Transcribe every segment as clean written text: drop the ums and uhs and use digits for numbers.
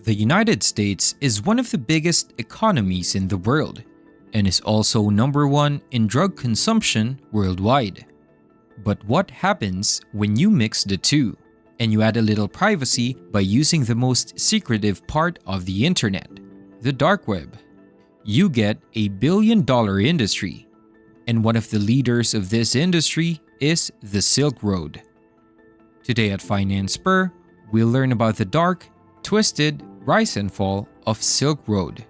The United States is one of the biggest economies in the world and is also number one in drug consumption worldwide. But what happens when you mix the two and you add a little privacy by using the most secretive part of the internet, the dark web? You get a billion-dollar industry, and one of the leaders of this industry is the Silk Road. Today at Finance Spur, we'll learn about the dark, twisted rise and fall of Silk Road.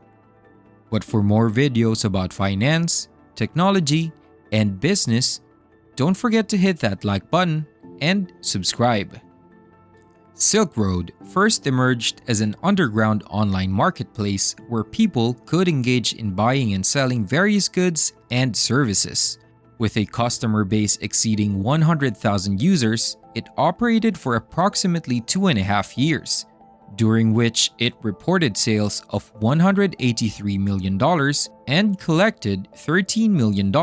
But for more videos about finance, technology, and business, don't forget to hit that like button and subscribe. Silk Road first emerged as an underground online marketplace where people could engage in buying and selling various goods and services. With a customer base exceeding 100,000 users, it operated for approximately 2.5 years, during which it reported sales of $183 million and collected $13 million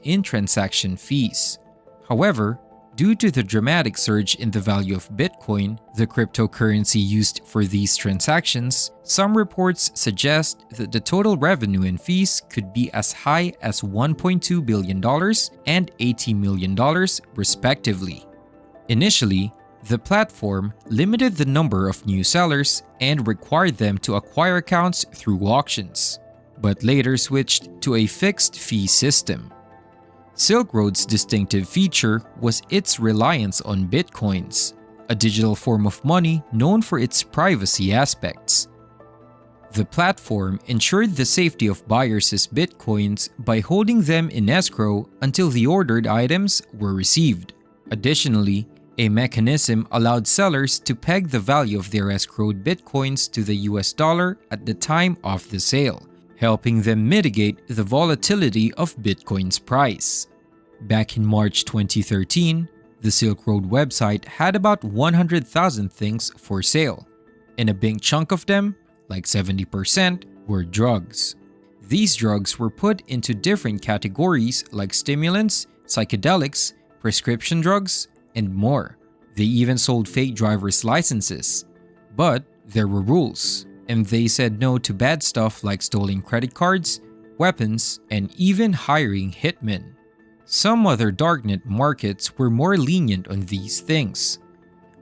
in transaction fees. However, due to the dramatic surge in the value of Bitcoin, the cryptocurrency used for these transactions, some reports suggest that the total revenue and fees could be as high as $1.2 billion and $80 million, respectively. Initially, the platform limited the number of new sellers and required them to acquire accounts through auctions, but later switched to a fixed fee system. Silk Road's distinctive feature was its reliance on bitcoins, a digital form of money known for its privacy aspects. The platform ensured the safety of buyers' bitcoins by holding them in escrow until the ordered items were received. Additionally, a mechanism allowed sellers to peg the value of their escrowed bitcoins to the US dollar at the time of the sale, helping them mitigate the volatility of Bitcoin's price. Back in March 2013, the Silk Road website had about 100,000 things for sale, and a big chunk of them, like 70%, were drugs. These drugs were put into different categories like stimulants, psychedelics, prescription drugs, and more. They even sold fake driver's licenses. But there were rules, and they said no to bad stuff like stealing credit cards, weapons, and even hiring hitmen. Some other darknet markets were more lenient on these things.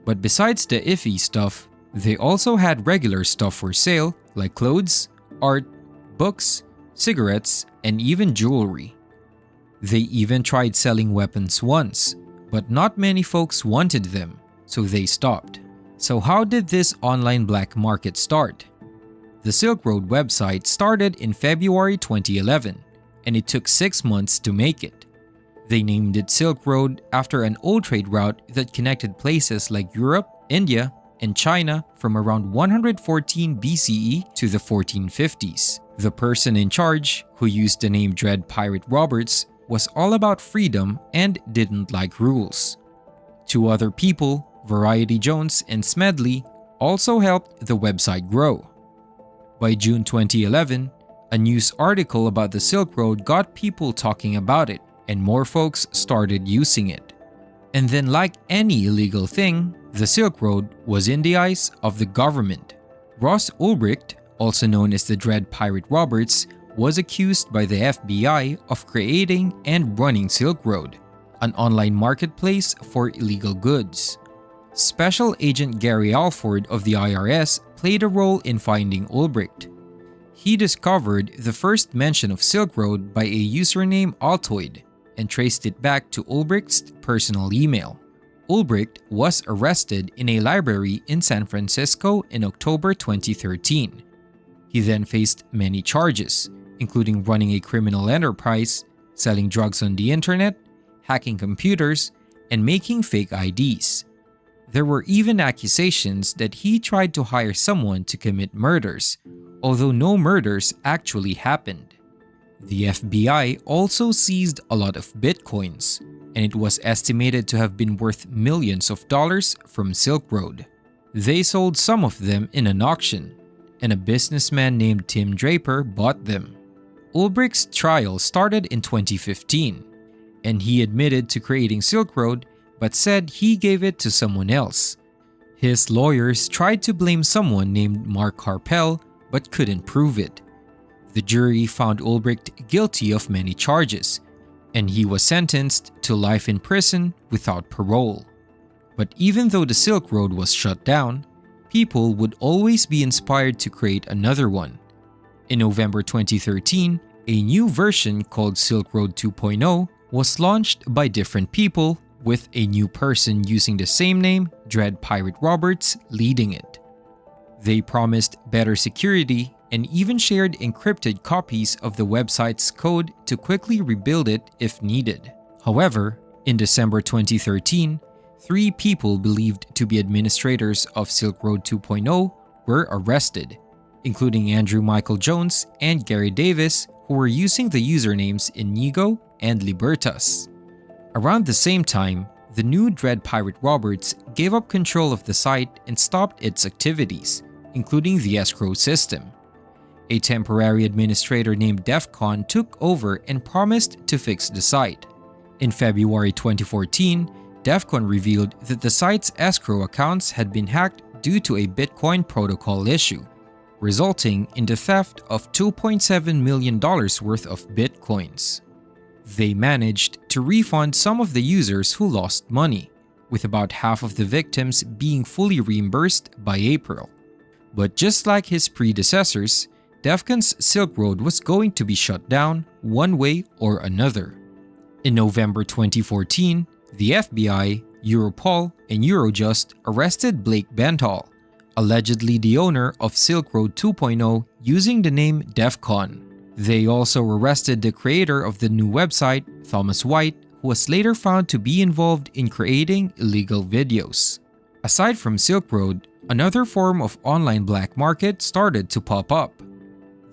But besides the iffy stuff, they also had regular stuff for sale like clothes, art, books, cigarettes, and even jewelry. They even tried selling weapons once, but not many folks wanted them, so they stopped. So how did this online black market start? The Silk Road website started in February 2011, and it took 6 months to make it. They named it Silk Road after an old trade route that connected places like Europe, India, and China from around 114 BCE to the 1450s. The person in charge, who used the name Dread Pirate Roberts, was all about freedom and didn't like rules. Two other people, Variety Jones and Smedley, also helped the website grow. By June 2011, a news article about the Silk Road got people talking about it, and more folks started using it. And then, like any illegal thing, the Silk Road was in the eyes of the government. Ross Ulbricht, also known as the Dread Pirate Roberts, was accused by the FBI of creating and running Silk Road, an online marketplace for illegal goods. Special Agent Gary Alford of the IRS played a role in finding Ulbricht. He discovered the first mention of Silk Road by a user named Altoid and traced it back to Ulbricht's personal email. Ulbricht was arrested in a library in San Francisco in October 2013. He then faced many charges, including running a criminal enterprise, selling drugs on the internet, hacking computers, and making fake IDs. There were even accusations that he tried to hire someone to commit murders, although no murders actually happened. The FBI also seized a lot of bitcoins, and it was estimated to have been worth millions of dollars from Silk Road. They sold some of them in an auction, and a businessman named Tim Draper bought them. Ulbricht's trial started in 2015, and he admitted to creating Silk Road but said he gave it to someone else. His lawyers tried to blame someone named Mark Harpel but couldn't prove it. The jury found Ulbricht guilty of many charges, and he was sentenced to life in prison without parole. But even though the Silk Road was shut down, people would always be inspired to create another one. In November 2013, a new version called Silk Road 2.0 was launched by different people, with a new person using the same name, Dread Pirate Roberts, leading it. They promised better security and even shared encrypted copies of the website's code to quickly rebuild it if needed. However, in December 2013, 3 people believed to be administrators of Silk Road 2.0 were arrested, including Andrew Michael Jones and Gary Davis, who were using the usernames Inigo and Libertas. Around the same time, the new Dread Pirate Roberts gave up control of the site and stopped its activities, including the escrow system. A temporary administrator named Defcon took over and promised to fix the site. In February 2014, Defcon revealed that the site's escrow accounts had been hacked due to a Bitcoin protocol issue, resulting in the theft of $2.7 million worth of Bitcoins. They managed to refund some of the users who lost money, with about half of the victims being fully reimbursed by April. But just like his predecessors, Defcon's Silk Road was going to be shut down one way or another. In November 2014, the FBI, Europol, and Eurojust arrested Blake Bentall, allegedly the owner of Silk Road 2.0, using the name Defcon. They also arrested the creator of the new website, Thomas White, who was later found to be involved in creating illegal videos. Aside from Silk Road, another form of online black market started to pop up.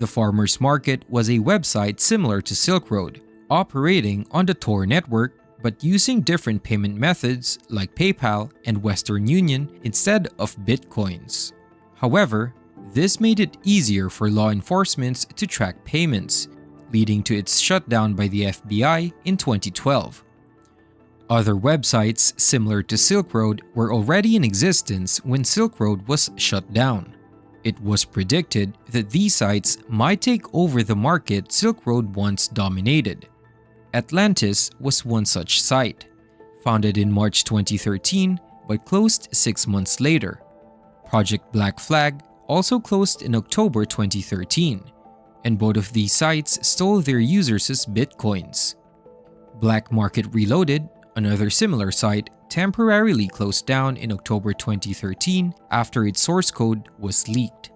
The Farmers Market was a website similar to Silk Road, operating on the Tor network but using different payment methods like PayPal and Western Union instead of Bitcoins. However, this made it easier for law enforcement to track payments, leading to its shutdown by the FBI in 2012. Other websites similar to Silk Road were already in existence when Silk Road was shut down. It was predicted that these sites might take over the market Silk Road once dominated. Atlantis was one such site, founded in March 2013 but closed 6 months later. Project Black Flag also closed in October 2013, and both of these sites stole their users' Bitcoins. Black Market Reloaded, another similar site, temporarily closed down in October 2013 after its source code was leaked.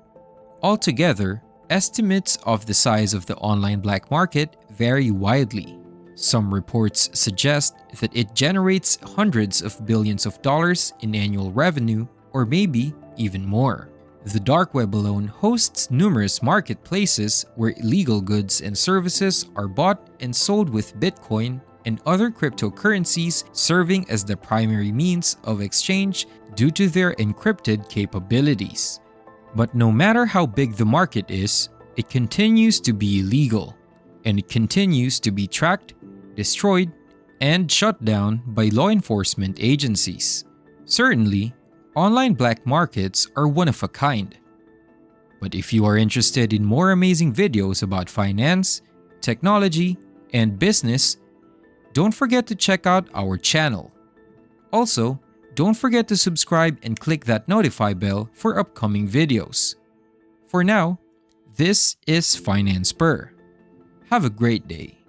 Altogether, estimates of the size of the online black market vary widely. Some reports suggest that it generates hundreds of billions of dollars in annual revenue, or maybe even more. The dark web alone hosts numerous marketplaces where illegal goods and services are bought and sold, with Bitcoin and other cryptocurrencies serving as the primary means of exchange due to their encrypted capabilities. But no matter how big the market is, it continues to be illegal, and it continues to be tracked, destroyed, and shut down by law enforcement agencies. Certainly, online black markets are one of a kind. But if you are interested in more amazing videos about finance, technology, and business, don't forget to check out our channel. Also, don't forget to subscribe and click that notify bell for upcoming videos. For now, this is Finance Spur. Have a great day.